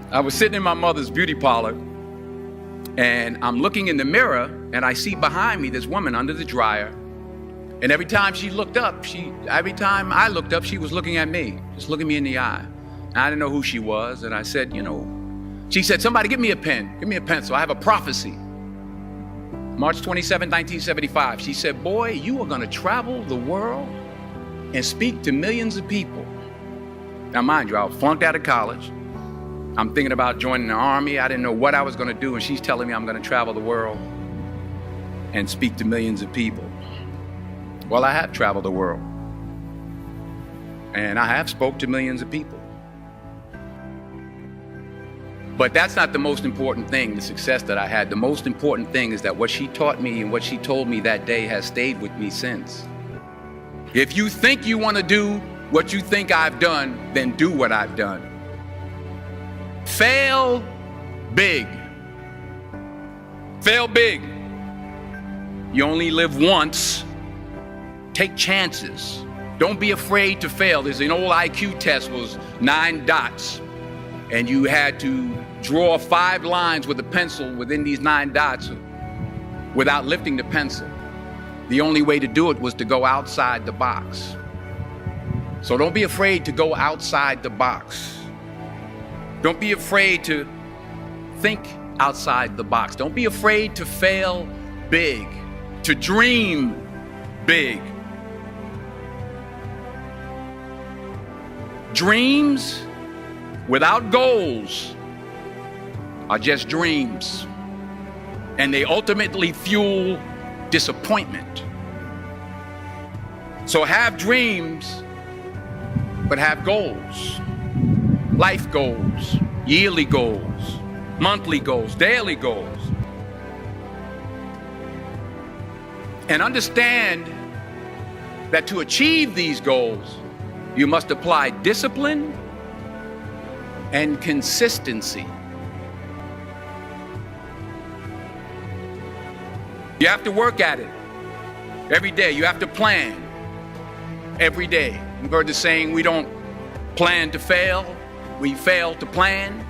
I was sitting in my mother's beauty parlor, and I'm looking in the mirror, and I see behind me this woman under the dryer. And every time I looked up, she was looking at me, just looking me in the eye. And I didn't know who she was, and I said, she said, "Somebody give me a pen, give me a pencil. I have a prophecy." March 27, 1975, she said, "Boy, you are gonna travel the world and speak to millions of people." Now, mind you, I was flunked out of college. I'm thinking about joining the army. I didn't know what I was gonna do, and she's telling me I'm gonna travel the world and speak to millions of people. Well, I have traveled the world, and I have spoke to millions of people. But that's not the most important thing, the success that I had. The most important thing is that what she taught me and what she told me that day has stayed with me since. If you think you want to do what you think I've done, then do what I've done. Fail big. Fail big. You only live once. Take chances. Don't be afraid to fail. There's an old IQ test, was 9 dots. And you had to draw 5 lines with a pencil within these 9 dots without lifting the pencil. The only way to do it was to go outside the box. So don't be afraid to go outside the box. Don't be afraid to think outside the box. Don't be afraid to fail big, to dream big. Dreams without goals are just dreams, and they ultimately fuel disappointment. So have dreams, but have goals. Life goals, yearly goals, monthly goals, daily goals. And understand that to achieve these goals, you must apply discipline and consistency. You have to work at it every day. You have to plan every day. You've heard the saying, we don't plan to fail, we fail to plan.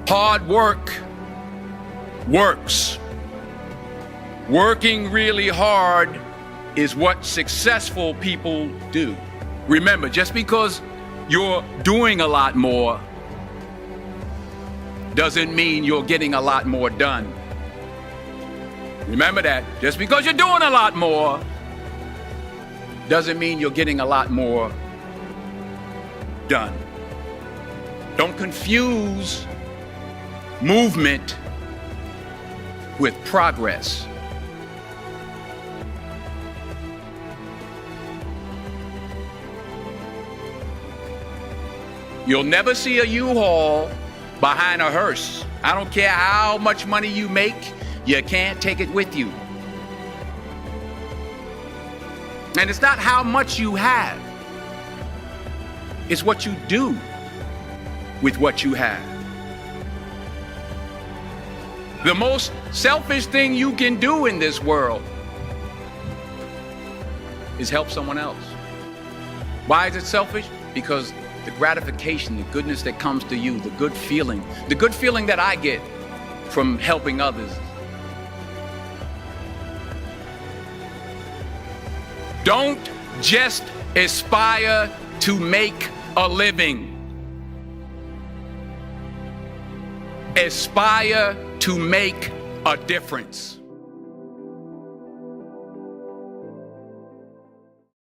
Hard work works. Working really hard is what successful people do. Remember, just because you're doing a lot more doesn't mean you're getting a lot more done. Remember that. Just because you're doing a lot more doesn't mean you're getting a lot more done. Don't confuse movement with progress. You'll never see a U-Haul behind a hearse. I don't care how much money you make, you can't take it with you. And it's not how much you have, it's what you do with what you have. The most selfish thing you can do in this world is help someone else. Why is it selfish? Because the gratification, the goodness that comes to you, the good feeling that I get from helping others. Don't just aspire to make a living. Aspire to make a difference.